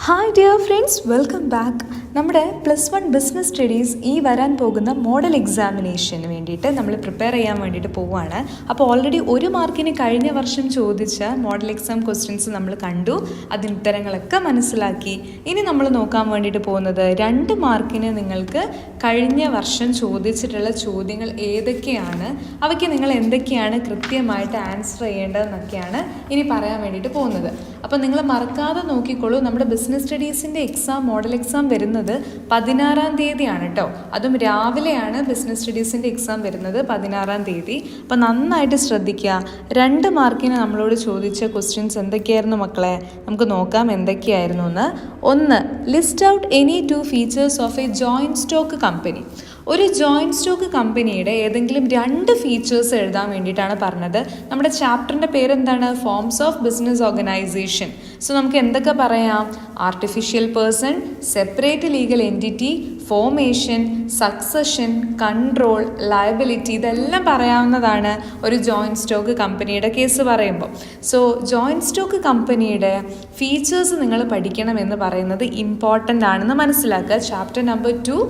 Hi dear friends, welcome back. നമ്മുടെ +1 business studies ഈ വരാൻ പോകുന്ന മോഡൽ എക്സാമിനേഷന് വേണ്ടിയിട്ട് നമ്മൾ പ്രിപ്പയർ ചെയ്യാൻ വേണ്ടിയിട്ട് പോവുകയാണ്. അപ്പോൾ ഓൾറെഡി 1 മാർക്കിന് കഴിഞ്ഞ വർഷം ചോദിച്ച മോഡൽ എക്സാം ക്വസ്റ്റ്യൻസ് നമ്മൾ കണ്ടു, അതിന് ഉത്തരങ്ങളൊക്കെ മനസ്സിലാക്കി. ഇനി നമ്മൾ നോക്കാൻ വേണ്ടിയിട്ട് പോകുന്നത് 2 മാർക്കിന് നിങ്ങൾക്ക് കഴിഞ്ഞ വർഷം ചോദിച്ചിട്ടുള്ള ചോദ്യങ്ങൾ ഏതൊക്കെയാണ്, അവയ്ക്ക് നിങ്ങൾ എന്തൊക്കെയാണ് കൃത്യമായിട്ട് ആൻസർ ചെയ്യേണ്ടതെന്നൊക്കെയാണ് ഇനി പറയാൻ വേണ്ടിയിട്ട് പോകുന്നത്. അപ്പോൾ നിങ്ങൾ മറക്കാതെ നോക്കിക്കോളൂ, നമ്മുടെ ബിസിനസ് സ്റ്റഡീസിൻ്റെ എക്സാം മോഡൽ എക്സാം വരുന്നത് 16-ാം തീയതിയാണ് കേട്ടോ. അതും രാവിലെയാണ് ബിസിനസ് സ്റ്റഡീസിൻ്റെ എക്സാം വരുന്നത്, 16-ാം തീയതി. അപ്പോൾ നന്നായിട്ട് ശ്രദ്ധിക്കുക. 2 മാർക്കിന് നമ്മളോട് ചോദിച്ച ക്വസ്റ്റ്യൻസ് എന്തൊക്കെയായിരുന്നു മക്കളെ? നമുക്ക് നോക്കാം എന്തൊക്കെയായിരുന്നു എന്ന്. 1, list out any 2 features of A joint stock company. ഒരു ജോയിൻറ്റ് സ്റ്റോക്ക് കമ്പനിയുടെ ഏതെങ്കിലും 2 ഫീച്ചേഴ്സ് എഴുതാൻ വേണ്ടിയിട്ടാണ് പറഞ്ഞത്. നമ്മുടെ ചാപ്റ്ററിൻ്റെ പേരെന്താണ്? Forms of business organisation. So നമുക്ക് എന്തൊക്കെ പറയാം? Artificial person, separate legal entity, formation, succession, control, liability, ഇതെല്ലാം പറയാവുന്നതാണ് ഒരു ജോയിൻറ്റ് സ്റ്റോക്ക് കമ്പനിയുടെ കേസ് പറയുമ്പോൾ. സോ ജോയിൻറ്റ് സ്റ്റോക്ക് കമ്പനിയുടെ ഫീച്ചേഴ്സ് നിങ്ങൾ പഠിക്കണമെന്ന് പറയുന്നത് ഇമ്പോർട്ടൻ്റ് ആണെന്ന് മനസ്സിലാക്കുക. Chapter number 2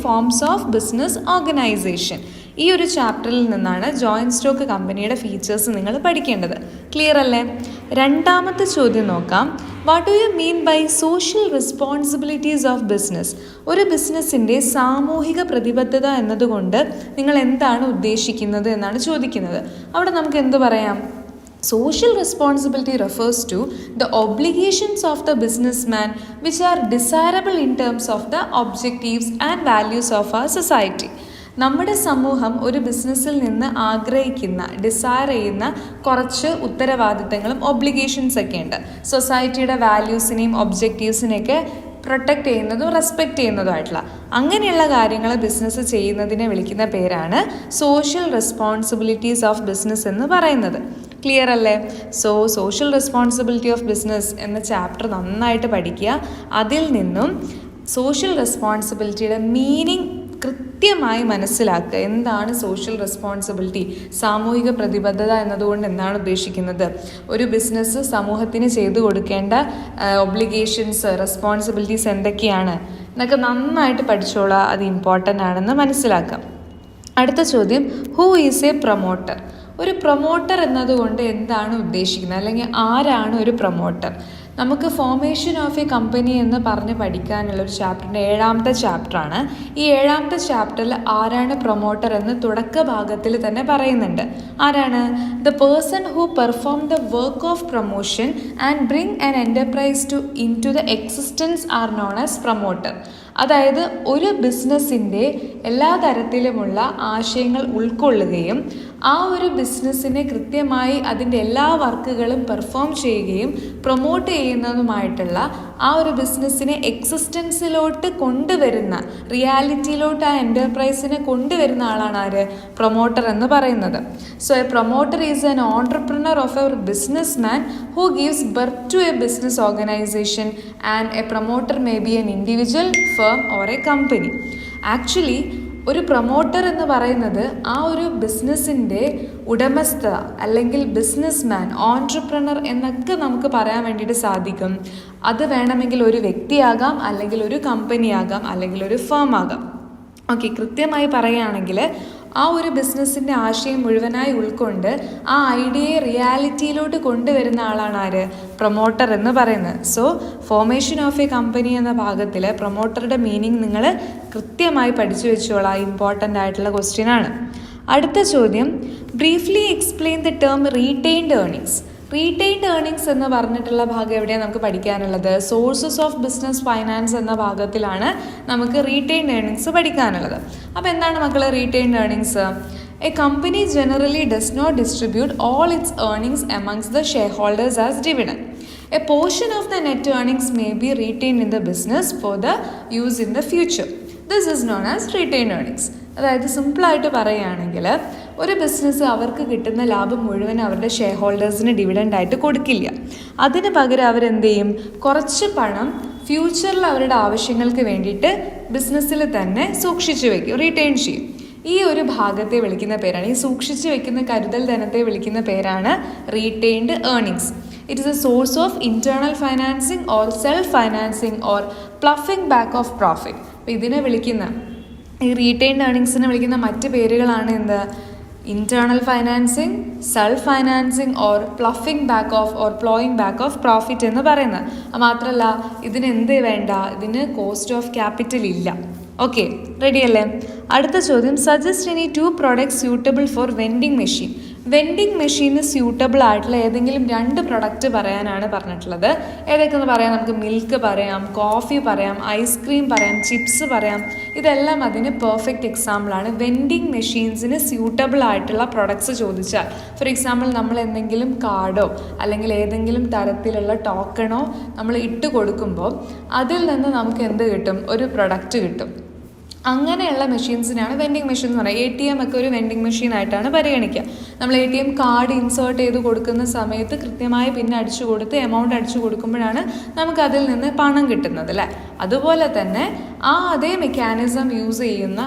forms of business organisation. ഈ ഒരു ചാപ്റ്ററിൽ നിന്നാണ് ജോയിൻറ്റ് സ്റ്റോക്ക് കമ്പനിയുടെ ഫീച്ചേഴ്സ് നിങ്ങൾ പഠിക്കേണ്ടത്. ക്ലിയർ അല്ലേ? 2ാമത്തെ ചോദ്യം നോക്കാം. What do you mean by social responsibilities of business? ഒരു ബിസിനസ്സിൻ്റെ സാമൂഹിക പ്രതിബദ്ധത എന്നതുകൊണ്ട് നിങ്ങൾ എന്താണ് ഉദ്ദേശിക്കുന്നത് എന്നാണ് ചോദിക്കുന്നത്. അവിടെ നമുക്ക് എന്ത് പറയാം? Social responsibility refers to the obligations of the businessman which are desirable in terms of the objectives and values of our society. നമ്മുടെ സമൂഹം ഒരു ബിസിനസ്സിൽ നിന്ന് ആഗ്രഹിക്കുന്ന, ഡിസയർ ചെയ്യുന്ന കുറച്ച് ഉത്തരവാദിത്തങ്ങളും ഒബ്ലിഗേഷൻസ് ഒക്കെ ഉണ്ട്. സൊസൈറ്റിയുടെ വാല്യൂസിനെയും ഒബ്ജക്റ്റീവ്സിനെയൊക്കെ പ്രൊട്ടക്റ്റ് ചെയ്യുന്നതും റെസ്പെക്റ്റ് ചെയ്യുന്നതുമായിട്ടുള്ള അങ്ങനെയുള്ള കാര്യങ്ങൾ ബിസിനസ് ചെയ്യുന്നതിനെ വിളിക്കുന്ന പേരാണ് സോഷ്യൽ റെസ്പോൺസിബിലിറ്റീസ് ഓഫ് ബിസിനസ് എന്ന് പറയുന്നത്. ക്ലിയർ അല്ലേ? So social responsibility of business എന്ന ചാപ്റ്റർ നന്നായിട്ട് പഠിക്കുക. അതിൽ നിന്നും സോഷ്യൽ റെസ്പോൺസിബിലിറ്റിയുടെ മീനിങ് കൃത്യമായി മനസ്സിലാക്കുക. എന്താണ് സോഷ്യൽ റെസ്പോൺസിബിലിറ്റി? സാമൂഹിക പ്രതിബദ്ധത എന്നതുകൊണ്ട് എന്താണ് ഉദ്ദേശിക്കുന്നത്? ഒരു ബിസിനസ് സമൂഹത്തിന് ചെയ്തു കൊടുക്കേണ്ട ഒബ്ലിഗേഷൻസ്, റെസ്പോൺസിബിലിറ്റീസ് എന്തൊക്കെയാണ് എന്നൊക്കെ നന്നായിട്ട് പഠിച്ചോളാം. അത് ഇമ്പോർട്ടൻ്റ് ആണെന്ന് മനസ്സിലാക്കാം. അടുത്ത ചോദ്യം, ഹൂ ഈസ് എ പ്രൊമോട്ടർ? ഒരു പ്രൊമോട്ടർ എന്നതുകൊണ്ട് എന്താണ് ഉദ്ദേശിക്കുന്നത്, അല്ലെങ്കിൽ ആരാണ് ഒരു പ്രൊമോട്ടർ? നമുക്ക് ഫോമേഷൻ ഓഫ് എ കമ്പനി എന്ന് പറഞ്ഞ് പഠിക്കാനുള്ള ഒരു ചാപ്റ്ററിൻ്റെ 7ാമത്തെ ചാപ്റ്ററാണ്. ഈ 7ാമത്തെ ചാപ്റ്ററിൽ ആരാണ് പ്രൊമോട്ടർ എന്ന് തുടക്ക ഭാഗത്തിൽ തന്നെ പറയുന്നുണ്ട്. ആരാണ്? The person who perform the work of promotion and bring an enterprise into the existence are known as promoter. അതായത് ഒരു ബിസിനസ്സിൻ്റെ എല്ലാ തരത്തിലുമുള്ള ആശയങ്ങൾ ഉൾക്കൊള്ളുകയും ആ ഒരു ബിസിനസ്സിനെ കൃത്യമായി അതിൻ്റെ എല്ലാ വർക്കുകളും പെർഫോം ചെയ്യുകയും പ്രൊമോട്ട് ചെയ്യുന്നതുമായിട്ടുള്ള ആ ഒരു ബിസിനസ്സിനെ എക്സിസ്റ്റൻസിലോട്ട് കൊണ്ടുവരുന്ന, റിയാലിറ്റിയിലോട്ട് ആ എൻ്റർപ്രൈസിനെ കൊണ്ടുവരുന്ന ആളാണ് ആര്? പ്രൊമോട്ടർ എന്ന് പറയുന്നത്. So a promoter is an entrepreneur of a businessman who gives birth to a business organisation and a promoter may be an individual, firm or a company. Actually ഒരു പ്രൊമോട്ടർ എന്ന് പറയുന്നത് ആ ഒരു ബിസിനസ്സിൻ്റെ ഉടമസ്ഥ, അല്ലെങ്കിൽ ബിസിനസ് മാൻ, ഓൺട്രപ്രണർ എന്നൊക്കെ നമുക്ക് പറയാൻ വേണ്ടിയിട്ട് സാധിക്കും. അത് വേണമെങ്കിൽ ഒരു വ്യക്തിയാകാം, അല്ലെങ്കിൽ ഒരു കമ്പനിയാകാം, അല്ലെങ്കിൽ ഒരു ഫേം ആകാം. ഓക്കെ, കൃത്യമായി പറയുകയാണെങ്കിൽ ആ ഒരു ബിസിനസ്സിൻ്റെ ആശയം മുഴുവനായി ഉൾക്കൊണ്ട് ആ ഐഡിയയെ റിയാലിറ്റിയിലോട്ട് കൊണ്ടുവരുന്ന ആളാണ് ആര്? പ്രൊമോട്ടർ എന്ന് പറയുന്നത്. So formation of A company എന്ന ഭാഗത്തിൽ പ്രൊമോട്ടറുടെ മീനിങ് നിങ്ങൾ കൃത്യമായി പഠിച്ചു വെച്ചോളാം. ഇമ്പോർട്ടൻ്റ് ആയിട്ടുള്ള ക്വസ്റ്റ്യൻ ആണ്. അടുത്ത ചോദ്യം, briefly explain the term retained earnings. Retained earnings എന്ന് പറഞ്ഞിട്ടുള്ള ഭാഗം എവിടെയാണ് നമുക്ക് പഠിക്കാനുള്ളത്? സോഴ്സസ് ഓഫ് ബിസിനസ് ഫൈനാൻസ് എന്ന ഭാഗത്തിലാണ് നമുക്ക് റീറ്റെയിൻഡ് ഏർണിങ്സ് പഠിക്കാനുള്ളത്. അപ്പോൾ എന്താണ് മക്കളെ retained earnings? A company generally does not distribute all its earnings amongst the shareholders as dividend. A portion of the net earnings may be retained in the business for the use in the future. This is known as retained earnings. അതായത് സിമ്പിളായിട്ട് പറയുകയാണെങ്കിൽ ഒരു business അവർക്ക് കിട്ടുന്ന ലാഭം മുഴുവൻ അവരുടെ share ഹോൾഡേഴ്സിന് ഡിവിഡൻ്റായിട്ട് കൊടുക്കില്ല. അതിന് പകരം അവരെന്ത് ചെയ്യും? കുറച്ച് പണം ഫ്യൂച്ചറിൽ അവരുടെ ആവശ്യങ്ങൾക്ക് വേണ്ടിയിട്ട് ബിസിനസ്സിൽ തന്നെ സൂക്ഷിച്ചു വയ്ക്കും, റീറ്റെയിൻ ചെയ്യും. ഈ ഒരു ഭാഗത്തെ വിളിക്കുന്ന പേരാണ്, ഈ സൂക്ഷിച്ചു വയ്ക്കുന്ന കരുതൽ ധനത്തെ വിളിക്കുന്ന പേരാണ് retained earnings. It is A source of internal financing or self financing or ploughing back of profit. അപ്പോൾ ഇതിനെ വിളിക്കുന്ന, ഈ റീറ്റെയിൻഡ് ഏർണിങ്സിനെ വിളിക്കുന്ന മറ്റ് പേരുകളാണ് എന്ത്? Internal financing, self financing or ploughing back of or ploughing back of profit എന്ന് പറയുന്നത്. മാത്രമല്ല ഇതിന് എന്ത് വേണ്ട? ഇതിന് കോസ്റ്റ് ഓഫ് ക്യാപിറ്റൽ ഇല്ല. ഓക്കെ, റെഡി അല്ലേ? അടുത്ത ചോദ്യം, suggest any 2 products suitable for vending machine. Vending machine suitable ആയിട്ടുള്ള ഏതെങ്കിലും 2 പ്രൊഡക്റ്റ് പറയാനാണ് പറഞ്ഞിട്ടുള്ളത്. ഏതൊക്കെയെന്ന് പറയാം? നമുക്ക് മിൽക്ക് പറയാം, കോഫി പറയാം, ഐസ്ക്രീം പറയാം, ചിപ്സ് പറയാം. ഇതെല്ലാം അതിന് പെർഫെക്റ്റ് എക്സാമ്പിളാണ്. വെൻഡിങ് മെഷീൻസിന് സ്യൂട്ടബിൾ ആയിട്ടുള്ള പ്രൊഡക്ട്സ് ചോദിച്ചാൽ, ഫോർ എക്സാമ്പിൾ നമ്മൾ എന്തെങ്കിലും കാർഡോ അല്ലെങ്കിൽ ഏതെങ്കിലും തരത്തിലുള്ള ടോക്കണോ നമ്മൾ ഇട്ട് കൊടുക്കുമ്പോൾ അതിൽ നിന്ന് നമുക്ക് എന്ത് കിട്ടും? ഒരു പ്രൊഡക്റ്റ് കിട്ടും. അങ്ങനെയുള്ള മെഷീൻസിനാണ് വെൻഡിങ് മെഷീൻ എന്ന് പറയുന്നത്. ATM ഒക്കെ ഒരു വെൻഡിങ് മെഷീൻ ആയിട്ടാണ് പരിഗണിക്കുക. നമ്മൾ ATM കാർഡ് ഇൻസേർട്ട് ചെയ്ത് കൊടുക്കുന്ന സമയത്ത് കൃത്യമായി പിന്നെ അടിച്ചു കൊടുത്ത് എമൗണ്ട് അടിച്ചു കൊടുക്കുമ്പോഴാണ് നമുക്ക് അതിൽ നിന്ന് പണം കിട്ടുന്നത് അല്ലേ? അതുപോലെ തന്നെ അതേ മെക്കാനിസം യൂസ് ചെയ്യുന്ന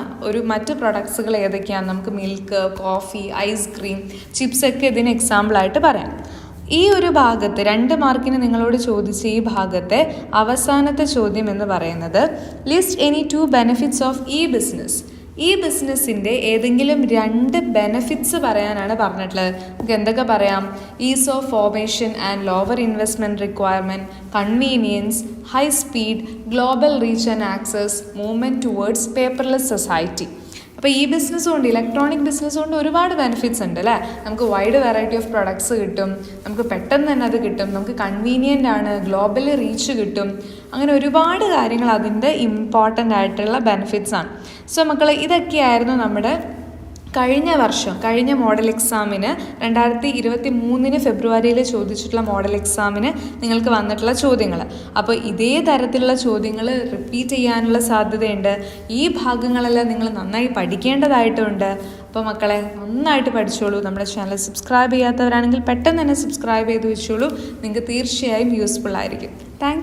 മറ്റ് പ്രൊഡക്ട്സുകൾ ഏതൊക്കെയാണ്? നമുക്ക് മിൽക്ക്, കോഫി, ഐസ്ക്രീം, ചിപ്സ് ഒക്കെ ഇതിന് എക്സാമ്പിളായിട്ട് പറയാം. ഈ ഒരു ഭാഗത്ത് 2 മാർക്കിന് നിങ്ങളോട് ചോദിച്ച ഈ ഭാഗത്തെ അവസാനത്തെ ചോദ്യം എന്ന് പറയുന്നത്, list any 2 benefits of E business. ഈ ബിസിനസ്സിൻ്റെ ഏതെങ്കിലും 2 ബെനിഫിറ്റ്സ് പറയാനാണ് പറഞ്ഞിട്ടുള്ളത്. നമുക്ക് എന്തൊക്കെ പറയാം? Is of formation and lower investment requirement, convenience, high speed, global reach and access, movement towards paperless society. അപ്പോൾ ഈ ബിസിനസ് കൊണ്ട്, ഇലക്ട്രോണിക് ബിസിനസ് കൊണ്ട് ഒരുപാട് ബെനിഫിറ്റ്സ് ഉണ്ട് അല്ലേ? നമുക്ക് വൈഡ് വെറൈറ്റി ഓഫ് പ്രൊഡക്ട്സ് കിട്ടും, നമുക്ക് പെട്ടെന്ന് തന്നെ അത് കിട്ടും, നമുക്ക് കൺവീനിയൻ്റ് ആണ്, ഗ്ലോബലി റീച്ച് കിട്ടും. അങ്ങനെ ഒരുപാട് കാര്യങ്ങൾ അതിൻ്റെ ഇമ്പോർട്ടൻ്റ് ആയിട്ടുള്ള ബെനിഫിറ്റ്സ് ആണ്. സോ മക്കളെ, ഇതൊക്കെയായിരുന്നു നമ്മുടെ കഴിഞ്ഞ മോഡൽ എക്സാമിന് 2023 ഫെബ്രുവരിയിൽ ചോദിച്ചിട്ടുള്ള മോഡൽ എക്സാമിന് നിങ്ങൾക്ക് വന്നിട്ടുള്ള ചോദ്യങ്ങൾ. അപ്പോൾ ഇതേ തരത്തിലുള്ള ചോദ്യങ്ങൾ റിപ്പീറ്റ് ചെയ്യാനുള്ള സാധ്യതയുണ്ട്. ഈ ഭാഗങ്ങളെല്ലാം നിങ്ങൾ നന്നായി പഠിക്കേണ്ടതായിട്ടുണ്ട്. അപ്പോൾ മക്കളെ, നന്നായിട്ട് പഠിച്ചോളൂ. നമ്മുടെ ചാനൽ സബ്സ്ക്രൈബ് ചെയ്യാത്തവരാണെങ്കിൽ പെട്ടെന്ന് തന്നെ സബ്സ്ക്രൈബ് ചെയ്ത് വെച്ചോളൂ. നിങ്ങൾക്ക് തീർച്ചയായും യൂസ്ഫുൾ ആയിരിക്കും. Thank you.